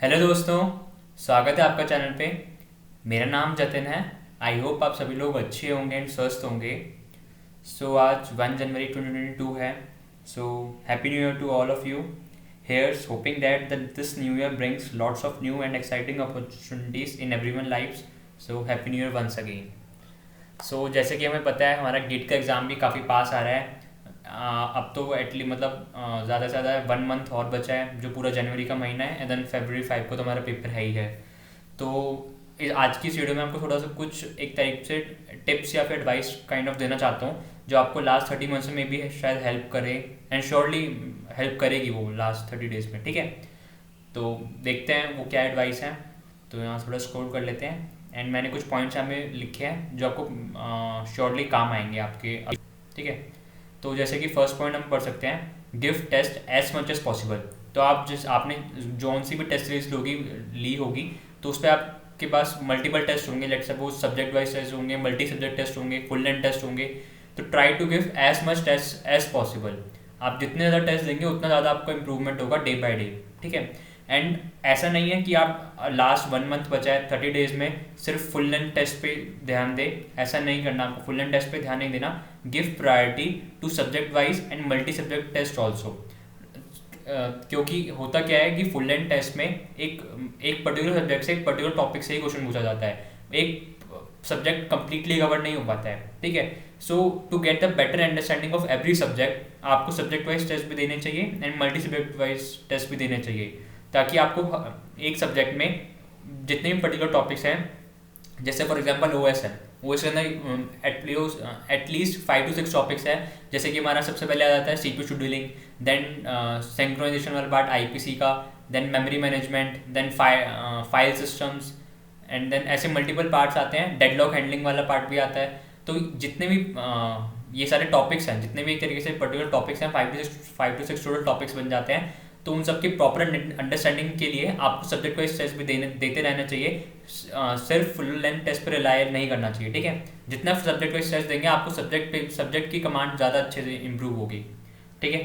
Hello दोस्तों, स्वागत है आपका चैनल पे। मेरा नाम जतिन है। आई होप आप सभी लोग अच्छे होंगे एंड स्वस्थ होंगे। आज 1 जनवरी 2022 है। Happy new year to all of you. Here's hoping that this new year brings lots of new and exciting opportunities in everyone lifes. Happy new year once again. जैसे कि हमें पता है हमारा गेट का एग्ज़ाम भी काफ़ी पास आ रहा है। अब तो एटली मतलब ज़्यादा से ज़्यादा 1 मंथ और बचा है, जो पूरा जनवरी का महीना है, एंड देन February 5 को तो हमारा पेपर है ही है। तो आज की इस वीडियो में आपको थोड़ा सा कुछ एक टाइप से टिप्स या फिर एडवाइस काइंड ऑफ देना चाहता हूँ, जो आपको लास्ट 30 मंथ्स में भी शायद हेल्प करे, एंड श्योरली हेल्प करेगी वो लास्ट 30 डेज में। ठीक है, तो देखते हैं वो क्या एडवाइस है। तो यहाँ से थोड़ा स्क्रॉल कर लेते हैं, एंड मैंने कुछ पॉइंट्स यहाँ में लिखे हैं जो आपको श्योरली काम आएंगे आपके। ठीक है, तो जैसे कि फर्स्ट पॉइंट हम पढ़ सकते हैं, give test as much as possible. तो आप जिस आपने जौन सी भी टेस्ट सीरीज ली होगी, तो उस पर आपके पास मल्टीपल टेस्ट होंगे। Let suppose subject wise test होंगे, मल्टी सब्जेक्ट टेस्ट होंगे, फुल लेंथ टेस्ट होंगे। तो try to give as much test as possible. आप जितने ज़्यादा टेस्ट देंगे उतना ज़्यादा आपका इंप्रूवमेंट होगा डे बाय डे। ठीक है, एंड ऐसा नहीं है कि आप लास्ट 1 मंथ बचा है 30 डेज में सिर्फ फुल लेंथ टेस्ट पे ध्यान दें। ऐसा नहीं करना, आपको फुल लेंथ टेस्ट पे ध्यान नहीं देना। Give priority to subject wise and multi subject test also. क्योंकि होता क्या है कि फुल लेंथ टेस्ट में एक एक पर्टिकुलर सब्जेक्ट से, एक पर्टिकुलर टॉपिक से ही क्वेश्चन पूछा जाता है। एक सब्जेक्ट कंप्लीटली कवर नहीं हो पाता है। ठीक है, so to get the better understanding of every subject आपको सब्जेक्ट वाइज टेस्ट भी देने चाहिए and multi subject wise test भी देने चाहिए, ताकि आपको एक सब्जेक्ट में जितने भी पर्टिकुलर टॉपिक्स हैं, जैसे फॉर एग्जांपल ओएस है, ओएस के अंदर एटलीस्ट 5 to 6 टॉपिक्स है। जैसे कि हमारा सबसे पहले आ जाता है सीपीयू शेड्यूलिंग, देन सिंक्रोनाइजेशन वाला पार्ट आईपीसी का, then memory management, then file systems, and then ऐसे मल्टीपल पार्ट्स आते हैं। डेडलॉक हैंडलिंग वाला पार्ट भी आता है। तो जितने भी ये सारे टॉपिक्स हैं, जितने भी एक तरीके से पर्टिकुलर टॉपिक्स हैं, 5 to 6 टोटल टॉपिक्स बन जाते हैं। तो उन सबकी प्रॉपर अंडरस्टैंडिंग के लिए आपको सब्जेक्ट वाइज टेस्ट भी देते रहना चाहिए। सिर्फ फुल लेंथ टेस्ट पर रिलाय नहीं करना चाहिए। ठीक है, जितना सब्जेक्ट वाइज टेस्ट देंगे आपको सब्जेक्ट की कमांड ज़्यादा अच्छे से इम्प्रूव होगी। ठीक है,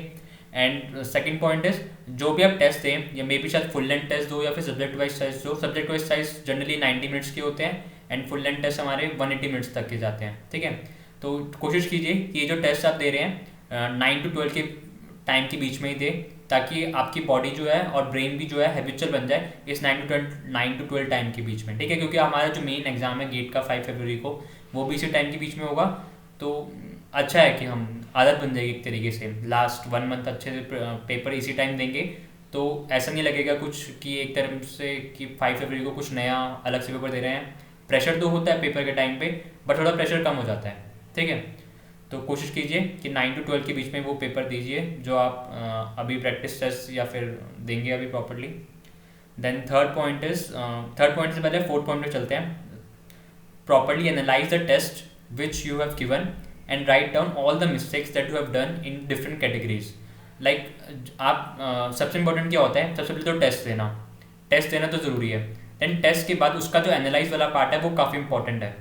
एंड सेकंड पॉइंट इज, जो भी आप टेस्ट दें, या मे बी शायद फुल लेंथ टेस्ट दो या फिर सब्जेक्ट वाइज टेस्ट दो। Subject wise test generally 90 minutes के होते हैं, एंड फुल लेंथ टेस्ट हमारे 180 मिनट्स तक के जाते हैं। ठीक है, तो कोशिश कीजिए कि ये जो टेस्ट आप दे रहे हैं 9 to 12 के टाइम के बीच में ही दे, ताकि आपकी बॉडी जो है और ब्रेन भी जो है हैबिचुअल बन जाए इस 9 to 12 टाइम के बीच में। ठीक है, क्योंकि हमारा जो मेन एग्जाम है गेट का 5 फरवरी को, वो भी इसी टाइम के बीच में होगा। तो अच्छा है कि हम आदत बन जाएगी एक तरीके से, लास्ट 1 मंथ अच्छे से पेपर इसी टाइम देंगे। तो ऐसा नहीं लगेगा कुछ कि एक तरह से कि 5 फरवरी को कुछ नया अलग से पेपर दे रहे हैं। प्रेशर तो होता है पेपर के टाइम पे, बट थोड़ा प्रेशर कम हो जाता है। ठीक है, तो कोशिश कीजिए कि 9 to 12 के बीच में वो पेपर दीजिए जो आप अभी प्रैक्टिस टेस्ट या फिर देंगे अभी प्रॉपरली। देन थर्ड पॉइंट से पहले फोर्थ पॉइंट पे चलते हैं। Properly analyse the test which you have given and write down all the mistakes that you have done in different categories. Like आप सबसे इंपॉर्टेंट क्या होता है, सबसे पहले तो टेस्ट देना तो ज़रूरी है। देन टेस्ट के बाद उसका जो एनालाइज वाला पार्ट है वो काफ़ी इंपॉर्टेंट है।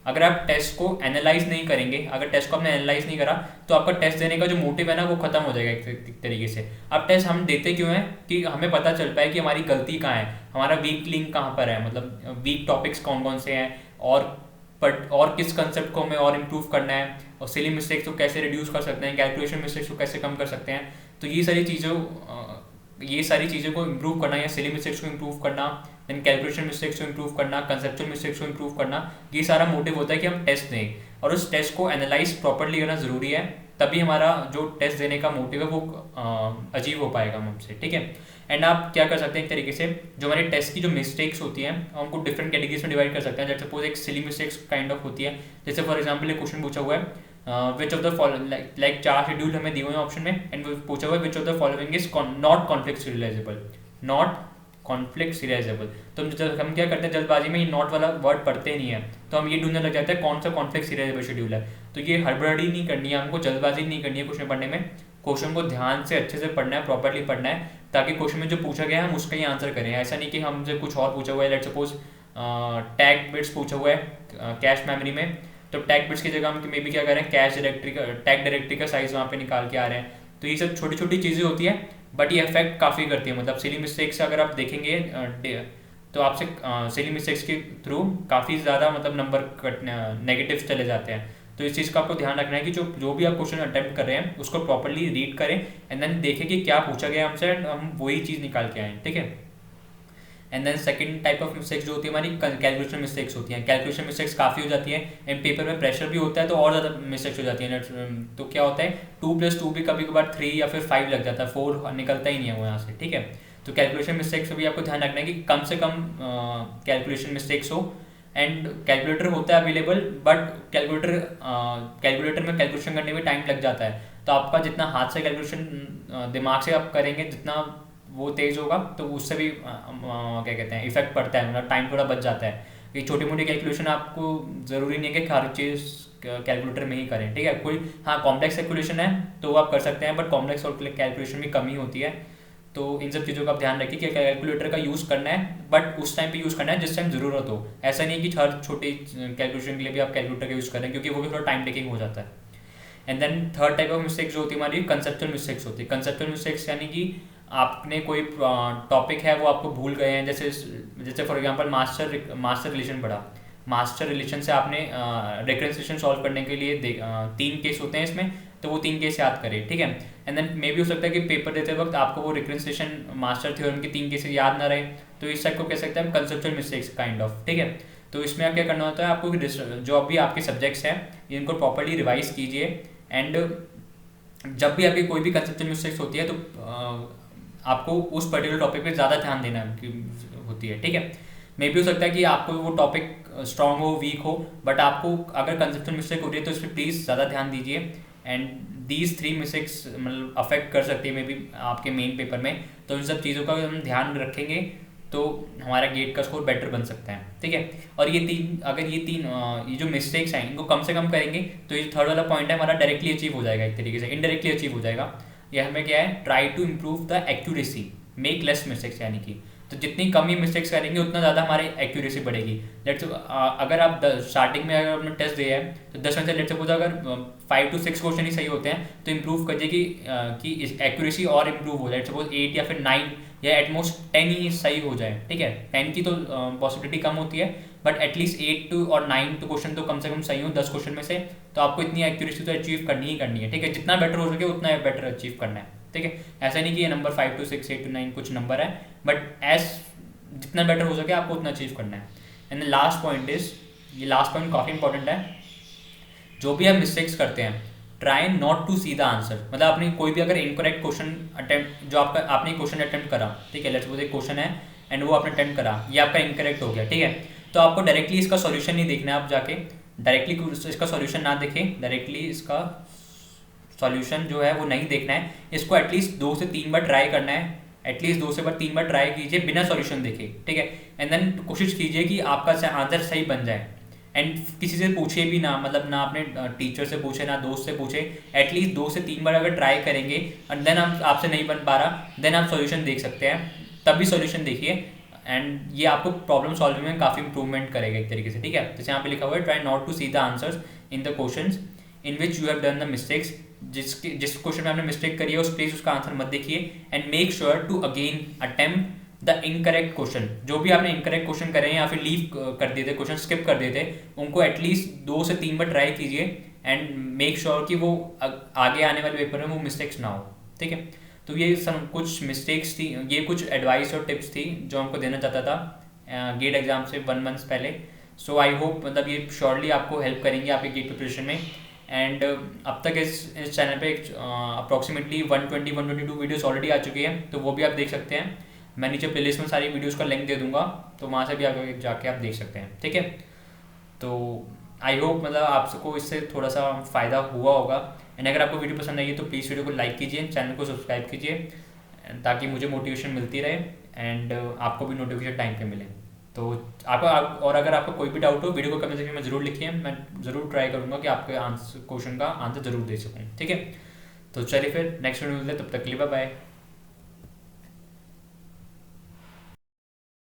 अगर आप टेस्ट को एनालाइज नहीं करेंगे, अगर टेस्ट को आपने एनालाइज नहीं करा, तो आपका टेस्ट देने का जो मोटिव है ना वो खत्म हो जाएगा एक तरीके से। अब टेस्ट हम देते क्यों हैं कि हमें पता चल पाए कि हमारी गलती कहाँ है, हमारा वीक लिंक कहाँ पर है, मतलब वीक टॉपिक्स कौन कौन से हैं, और किस कंसेप्ट को हमें और इम्प्रूव करना है, और सिली मिस्टेक्स को कैसे रिड्यूस कर सकते हैं, कैलकुलेशन मिस्टेक्स को कैसे कम कर सकते हैं। तो ये सारी चीज़ों को इम्प्रूव करना, या सिली मिस्टेक्स को इम्प्रूव करना, देन कैलकुलेशन मिस्टेक्स को इम्प्रूव करना, कंसेप्चुअल मिस्टेक्स को इम्प्रूव करना, ये सारा मोटिव होता है कि हम टेस्ट दें, और उस टेस्ट को एनालाइज प्रॉपरली करना ज़रूरी है। तभी हमारा जो टेस्ट देने का मोटिव है वो अचीव हो पाएगा हमसे। ठीक है, एंड आप क्या कर सकते हैं, एक तरीके से जो हमारे टेस्ट की जो मिस्टेक्स होती हैं उनको डिफरेंट कैटेगरीज में डिवाइड कर सकते हैं। जैसे सपोज एक सिली मिस्टेक्स काइंड ऑफ होती है। जैसे फॉर एग्जाम्पल एक क्वेश्चन पूछा हुआ है which of the following, like 4 schedule हमें दिए हुए हैं ऑप्शन में, एंड पूछा हुआ है which of the following is not conflict serialisable, not conflict serialisable. तो हम क्या करते हैं, जल्दबाजी में ये नॉट वाला वर्ड पढ़ते ही नहीं है, तो हम ये ढूंढने लग जाते हैं कौन सा कॉन्फ्लिक्ट सीरियलाइजेबल शेड्यूल है। तो ये हड़बड़ी नहीं करनी है हमको, जल्दबाजी नहीं करनी है क्वेश्चन पढ़ने में। क्वेश्चन को ध्यान से अच्छे से पढ़ना है, प्रॉपरली पढ़ना है, ताकि क्वेश्चन में जो पूछा गया है हम उसका ही आंसर करें। ऐसा नहीं कि हमसे कुछ और पूछा हुआ है, लेट सपोज टैग बिट्स पूछा हुआ है कैश मेमोरी में, तो टैग बिट्स की जगह हम मे बी क्या करें, कैश डायरेक्टरी का टैग डायरेक्टरी का साइज वहाँ पे निकाल के आ रहे हैं। तो ये सब छोटी छोटी चीज़ें होती हैं बट ये इफेक्ट काफ़ी करती है, मतलब सिली मिस्टेक्स अगर आप देखेंगे तो आपसे सिली मिस्टेक्स के थ्रू काफ़ी ज़्यादा मतलब नंबर कट नेगेटिव चले जाते हैं। तो इस चीज़ का आपको ध्यान रखना है कि जो भी आप क्वेश्चन अटेम्प्ट कर रहे हैं उसको प्रॉपरली रीड करें एंड देन देखें कि क्या पूछा गया हमसे एंड हम वही चीज़ निकाल के आए, ठीक है। And then second type of mistakes जो होती है हमारी कैलकुलेशन मिस्टेक्स होती हैं। कैलकुलेशन मिस्टेक्स काफ़ी हो जाती है एंड पेपर में प्रेशर भी होता है तो और ज़्यादा मिस्टेक्स हो जाती हैं। तो क्या होता है 2+2 भी कभी कभार 3 या फिर 5 लग जाता है, 4 निकलता ही नहीं है वो यहाँ से, ठीक है। तो कैलकुलेशन मिस्टेक्स भी आपको ध्यान रखना है कि कम से कम कैलकुलेशन मिस्टेक्स हो एंड कैलकुलेटर होता है अवेलेबल, बट कैलकुलेटर में कैलकुलेशन करने में टाइम लग जाता है। तो आपका जितना हाथ से कैलकुलेशन दिमाग से आप करेंगे जितना वो तेज़ होगा तो उससे भी क्या कहते हैं इफेक्ट पड़ता है, मतलब टाइम थोड़ा बच जाता है। कि छोटी मोटी कैलकुलेशन आपको ज़रूरी नहीं है कि हर चीज़ कैलकुलेटर में ही करें, ठीक है। कोई हाँ कॉम्प्लेक्स कैलकुलेशन है तो वो आप कर सकते हैं, बट कॉम्प्लेक्स और कैलकुलेशन भी कम ही होती है। तो इन सब चीज़ों का आप ध्यान रखिए कि कैलकुलेटर का यूज़ करना है, बट उस टाइम पे यूज़ करना है जिस टाइम ज़रूरत हो। ऐसा नहीं कि हर छोटी कैलकुलेशन के लिए भी आप कैलकुलेटर का यूज़ करें, क्योंकि वो भी थोड़ा टाइम टेकिंग हो जाता है। And then third type of mistakes जो होती है हमारी कंसेप्चुअल मिस्टेक्स होती है। कंसेप्चुअल मिस्टेक्स यानी कि आपने कोई टॉपिक है वो आपको भूल गए हैं, जैसे जैसे फॉर एग्जांपल मास्टर रिलेशन पढ़ा। मास्टर रिलेशन से आपने रिकन्सिलेशन सॉल्व करने के लिए 3 केस होते हैं इसमें, तो वो 3 केस याद करें, ठीक है। एंड देन मे भी हो सकता है कि पेपर देते वक्त आपको वो रिकन्सिलेशन मास्टर थ्योरम के 3 केसेस याद ना रहे, तो इस टाइप को कह सकते हैं कंसेप्चुअल मिस्टेक्स काइंड ऑफ, ठीक है। तो इसमें आप क्या करना होता है, आपको जो भी आपके सब्जेक्ट्स हैं इनको प्रॉपर्ली रिवाइज कीजिए एंड जब भी आपकी कोई भी कंसेप्चुअल मिस्टेक्स होती है तो आपको उस पर्टिकुलर टॉपिक पे ज़्यादा ध्यान देना होती है, ठीक है। मे भी हो सकता है कि आपको वो टॉपिक स्ट्रांग हो वीक हो, बट आपको अगर कंसेप्चुअल मिस्टेक हो रही है तो इस पर प्लीज़ ज़्यादा ध्यान दीजिए एंड दीज 3 मिस्टेक्स मतलब अफेक्ट कर सकती है मे बी आपके मेन पेपर में। तो इन सब चीज़ों का हम ध्यान रखेंगे तो हमारा गेट का स्कोर बेटर बन सकता है, ठीक है। और ये जो मिस्टेक्स हैं इनको कम से कम करेंगे तो ये थर्ड वाला पॉइंट है हमारा डायरेक्टली अचीव हो जाएगा, एक तरीके से इनडायरेक्टली अचीव हो जाएगा। ये हमें क्या है, try to improve the accuracy, make less mistakes, यानी कि तो जितनी कम ही मिस्टेक्स करेंगे उतना ज़्यादा हमारी एक्यूरेसी बढ़ेगी। लेट्स अगर आप स्टार्टिंग में अगर आपने टेस्ट दिया है तो 10 में से लेट्स सपोज अगर 5 to 6 क्वेश्चन ही सही होते हैं तो इम्प्रूव करिए कि एक्यूरेसी और इम्प्रूव हो जाए। लेट्स सपोज 8 या फिर 9 या एटमोस्ट 10 ही सही हो जाए, ठीक है। 10 की तो पॉसिबिलिटी कम होती है, बट एटलीस्ट 8 to और 9 तो क्वेश्चन तो कम से कम सही हो 10 क्वेश्चन में से, तो आपको इतनी एक्यूरेसी तो अचीव करनी ही करनी है, ठीक है। जितना बेटर हो सके उतना बेटर अचीव करना है, ठीक है। ऐसा नहीं कि ये नंबर 5 to 6 8 to 9 कुछ नंबर है, बट जितना बेटर हो सके आपको उतना अचीव करना है। And the last point is, ये लास्ट पॉइंट काफ़ी इंपॉर्टेंट है, जो भी आप मिस्टेक्स करते हैं try not to see the answer. मतलब आपने कोई भी अगर इनकरेक्ट क्वेश्चन अटेम्प्ट जो आपने क्वेश्चन अटेम्प्ट करा, ठीक है, लेट्स सपोज एक क्वेश्चन है एंड वो आपने अटेम्प्ट करा, ये आपका इनकरेक्ट हो गया, ठीक है। तो आपको डायरेक्टली इसका सॉल्यूशन नहीं देखना है, आप जाके डायरेक्टली इसका सॉल्यूशन ना देखें, डायरेक्टली इसका सॉल्यूशन जो है वो नहीं देखना है, इसको एटलीस्ट 2 से 3 बार ट्राई करना है, एटलीस्ट 2 से 3 बार ट्राई कीजिए बिना सॉल्यूशन देखे, ठीक है। एंड देन कोशिश कीजिए कि आपका आंसर सही बन जाए एंड किसी से पूछे भी ना, मतलब ना अपने टीचर से पूछे ना दोस्त से पूछे, एटलीस्ट 2 से 3 बार अगर ट्राई करेंगे एंड देन आपसे नहीं बन पा रहा, देन आप सॉल्यूशन देख सकते हैं, तब भी सॉल्यूशन देखिए एंड ये आपको प्रॉब्लम सॉल्विंग में काफ़ी इंप्रूवमेंट करेगा एक तरीके से, ठीक है। जैसे यहाँ पे लिखा हुआ है try not to see the answers in the questions in which you have done the mistakes. जिस क्वेश्चन में आपने मिस्टेक करी है उस प्लीज उसका आंसर मत देखिए and make sure to again attempt the incorrect question. जो भी आपने इनकरेक्ट क्वेश्चन करे हैं या फिर लीव कर दिए थे, क्वेश्चन स्किप कर दिए थे, उनको एटलीस्ट 2 से 3 बार ट्राई कीजिए एंड मेक श्योर कि वो आगे आने वाले पेपर में वो मिस्टेक्स ना हो, ठीक है। तो ये सब कुछ मिस्टेक्स थी, ये कुछ एडवाइस और टिप्स थी जो हमको देना चाहता था गेट एग्जाम से 1 मंथ पहले। सो आई होप मतलब ये श्योरली आपको हेल्प करेंगे आपके गेट प्रिपरेशन में। एंड अब तक इस चैनल पे अप्रॉक्सीमेटली 120-122 वीडियोस ऑलरेडी आ चुकी हैं, तो वो भी आप देख सकते हैं। मैं नीचे प्लेलिस्ट में सारी वीडियोस का लिंक दे दूंगा, तो वहाँ से भी आप जाके आप देख सकते हैं, ठीक है। तो आई होप मतलब आपको इससे थोड़ा सा फ़ायदा हुआ होगा एंड अगर आपको वीडियो पसंद आई है तो प्लीज़ वीडियो को लाइक कीजिए, चैनल को सब्सक्राइब कीजिए ताकि मुझे मोटिवेशन मिलती रहे एंड आपको भी नोटिफिकेशन टाइम पे मिले। तो और अगर आपका कोई भी डाउट हो वीडियो को कमेंट सेक्शन में ज़रूर लिखिए, मैं ज़रूर ट्राई करूँगा कि आपके क्वेश्चन का आंसर ज़रूर दे सकूँ, ठीक है। तो चलिए फिर नेक्स्ट वीडियो मिलते हैं, तब तक के लिए बाय बाय।